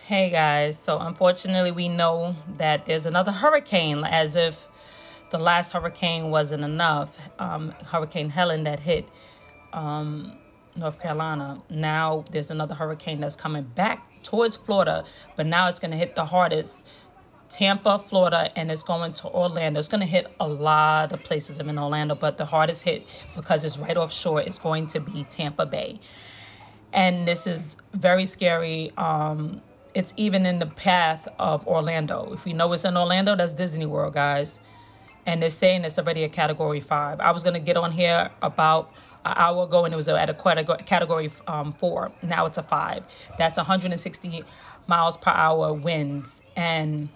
Hey guys, so unfortunately we know that there's another hurricane, as if the last hurricane wasn't enough. Hurricane Helen that hit North Carolina. Now there's another hurricane that's coming back towards Florida, but now it's going to hit the hardest Tampa, Florida, and it's going to Orlando. It's going to hit a lot of places in Orlando, but the hardest hit, because it's right offshore, is going to be Tampa Bay. And this is very scary. It's even in the path of Orlando. If we know it's in Orlando, that's Disney World, guys. And they're saying it's already a Category 5. I was going to get on here about an hour ago, and it was at a Category 4. Now it's a 5. That's 160 miles per hour winds. And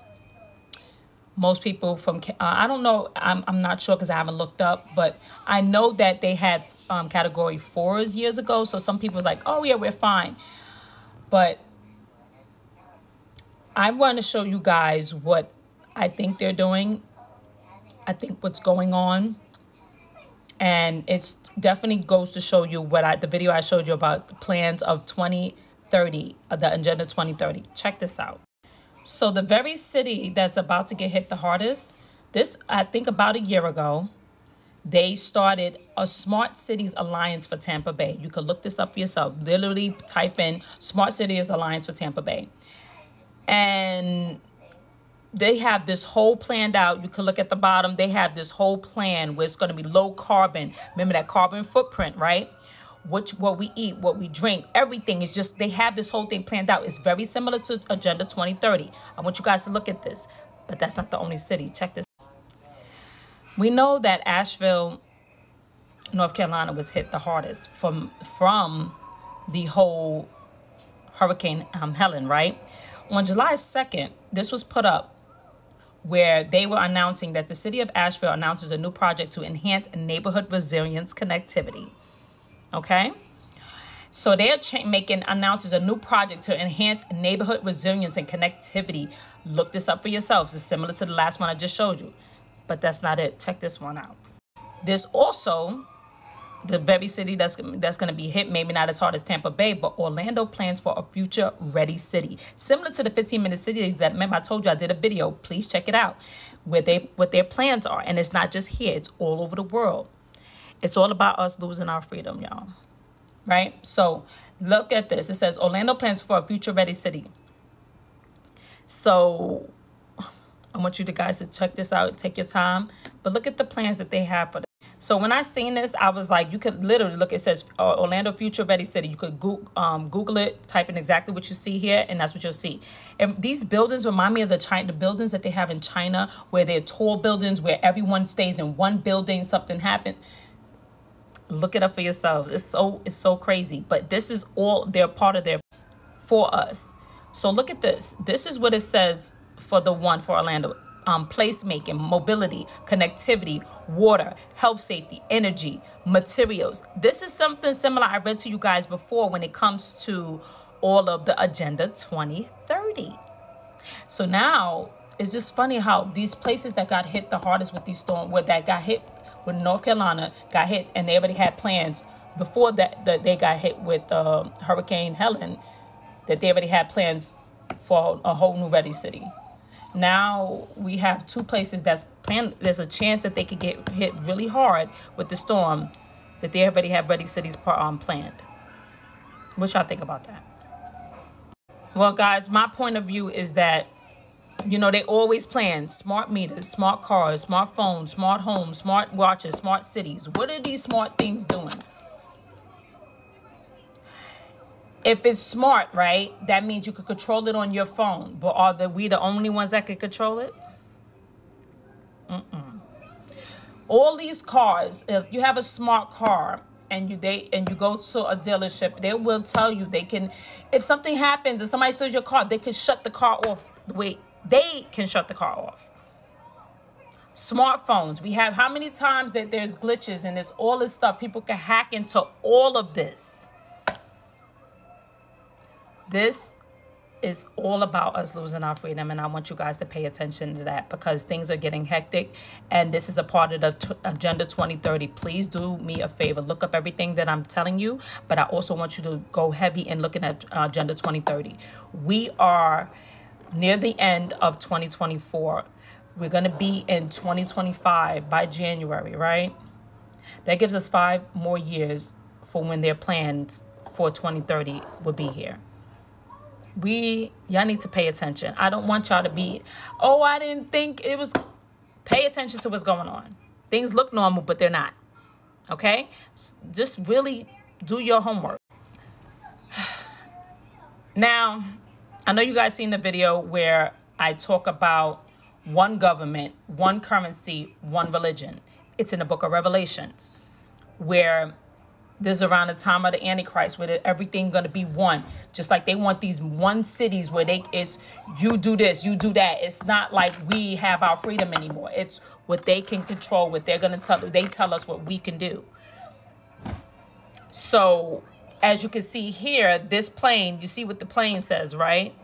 most people from, I don't know, I'm not sure because I haven't looked up, but I know that they had Category 4s years ago. So some people was like, oh, yeah, we're fine. But I want to show you guys what I think they're doing. I think what's going on. And it's definitely goes to show you what the video I showed you about the plans of 2030, the Agenda 2030. Check this out. So the very city that's about to get hit the hardest, this, I think about a year ago, they started a Smart Cities Alliance for Tampa Bay. You could look this up for yourself. Literally type in Smart Cities Alliance for Tampa Bay. And they have this whole planned out. You can look at the bottom. They have this whole plan where it's going to be low carbon. Remember that carbon footprint, right? What we eat, what we drink, everything is just, they have this whole thing planned out. It's very similar to Agenda 2030. I want you guys to look at this. But that's not the only city. Check this. We know that Asheville, North Carolina was hit the hardest from the whole Hurricane Helen, right? On July 2nd, this was put up where they were announcing that the city of Asheville announces a new project to enhance neighborhood resilience connectivity. Okay? So they're announces a new project to enhance neighborhood resilience and connectivity. Look this up for yourselves. It's similar to the last one I just showed you. But that's not it. Check this one out. There's also the very city that's going to be hit, maybe not as hard as Tampa Bay, but Orlando plans for a future-ready city. Similar to the 15-minute cities that, remember, I told you I did a video. Please check it out, what their plans are. And it's not just here. It's all over the world. It's all about us losing our freedom, y'all. Right? So look at this. It says Orlando plans for a future-ready city. So I want you guys to check this out. Take your time. But look at the plans that they have for this. So when I seen this, I was like, you could literally look. It says Orlando Future Ready City. You could Google it, type in exactly what you see here, and that's what you'll see. And these buildings remind me of the buildings that they have in China, where they're tall buildings, where everyone stays in one building. Something happened. Look it up for yourselves. It's so crazy. But this is all, they're part of for us. So look at this. This is what it says for Orlando. Placemaking, mobility, connectivity, water, health, safety, energy, materials. This is something similar I read to you guys before when it comes to all of the Agenda 2030. So now it's just funny how these places that got hit the hardest with these storms, that got hit with North Carolina, got hit, and they already had plans before that they got hit with Hurricane Helen, that they already had plans for a whole new ready city. Now we have two places that's planned. There's a chance that they could get hit really hard with the storm, that they already have ready cities planned. What y'all think about that? Well, guys, my point of view is that, you know, they always plan smart meters, smart cars, smart phones, smart homes, smart watches, smart cities. What are these smart things doing? If it's smart, right, that means you could control it on your phone. But are we the only ones that could control it? All these cars, if you have a smart car and you go to a dealership, they will tell you they can, if something happens and somebody steals your car, they can shut the car off. They can shut the car off. Smartphones. We have how many times that there's glitches and there's all this stuff. People can hack into all of this. This is all about us losing our freedom, and I want you guys to pay attention to that because things are getting hectic, and this is a part of the Agenda 2030. Please do me a favor, look up everything that I'm telling you, but I also want you to go heavy in looking at Agenda 2030. We are near the end of 2024. We're going to be in 2025 by January, right? That gives us 5 more years for when their plans for 2030 will be here. Y'all need to pay attention. I don't want y'all to be, oh, I didn't think it was. Pay attention to what's going on. Things look normal, but they're not. Okay? Just really do your homework. Now, I know you guys seen the video where I talk about one government, one currency, one religion. It's in the book of Revelations, where there's around the time of the Antichrist, where everything going to be one. Just like they want these one cities where it's you do this, you do that. It's not like we have our freedom anymore. It's what they can control, what they're going to tell. They tell us what we can do. So as you can see here, this plane, you see what the plane says, right?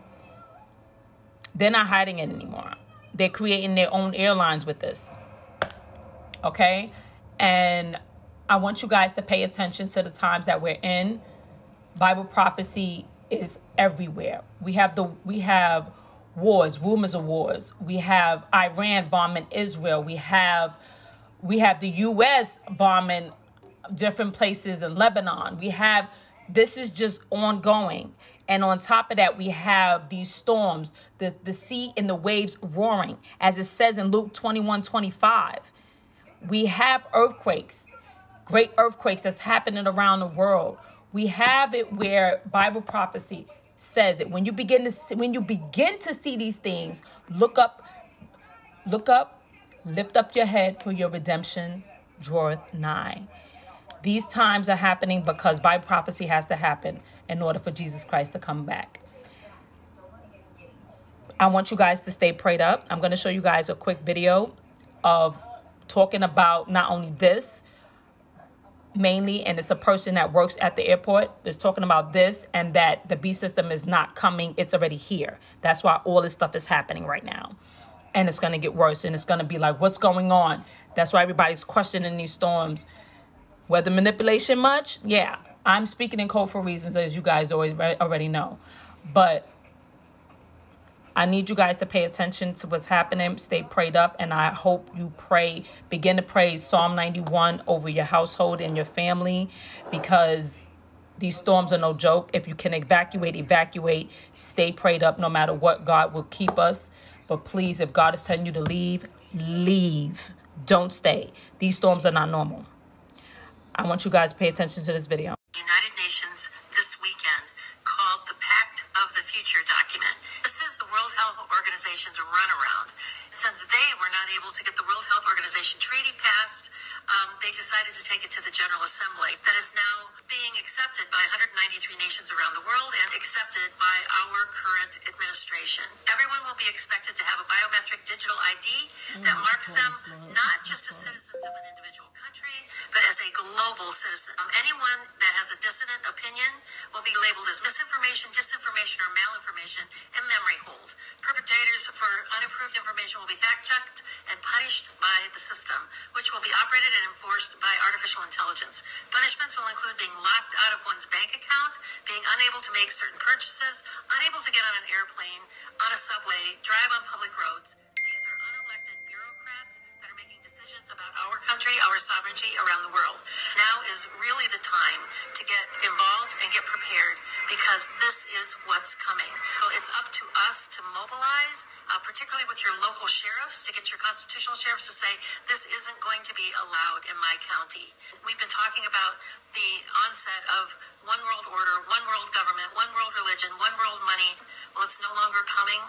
They're not hiding it anymore. They're creating their own airlines with this. Okay? And I want you guys to pay attention to the times that we're in. Bible prophecy is everywhere. We have wars, rumors of wars. We have Iran bombing Israel. We have the U.S. bombing different places in Lebanon. This is just ongoing. And on top of that, we have these storms, the sea and the waves roaring, as it says in Luke 21:25. We have earthquakes, great earthquakes that's happening around the world. We have it where Bible prophecy says it. When you begin to see these things, look up, lift up your head, for your redemption draweth nigh. These times are happening because Bible prophecy has to happen in order for Jesus Christ to come back. I want you guys to stay prayed up. I'm going to show you guys a quick video of talking about not only this mainly, and it's a person that works at the airport is talking about this, and that the beast system is not coming. It's already here. That's why all this stuff is happening right now. And it's going to get worse, and it's going to be like, what's going on? That's why everybody's questioning these storms. Whether manipulation much? Yeah. I'm speaking in code for reasons, as you guys already know. But I need you guys to pay attention to what's happening. Stay prayed up. And I hope you begin to pray Psalm 91 over your household and your family. Because these storms are no joke. If you can evacuate. Stay prayed up no matter what. God will keep us. But please, if God is telling you to leave, leave. Don't stay. These storms are not normal. I want you guys to pay attention to this video. United Nations this weekend called the Pact of the Future document. This is the World Health Organization's runaround. Since they were not able to get the World Health Organization treaty passed, they decided to take it to the General Assembly. That is now being accepted by 193 nations around the world and accepted by our current administration. Everyone will be expected to have a biometric digital ID that marks them not just as citizens of an individual country, but as a global citizen. Anyone that has a dissonant opinion will be labeled as misinformation, disinformation, or malinformation and memory hold. Perpetrators for unapproved information will be fact-checked and punished by the system, which will be operated and enforced by artificial intelligence. Punishments will include being locked out of one's bank account, being unable to make certain purchases, unable to get on an airplane, on a subway, drive on public roads. These are unelected bureaucrats that are making decisions about our country, our sovereignty around the world. Now is really the time to get involved and get prepared, because this is what's coming. So it's up to us to mobilize, particularly with your local sheriffs, to get your constitutional sheriffs to say, this isn't going to be allowed in my county. We've been talking about the onset of one world order, one world government, one world religion, one world money. Well, it's no longer coming.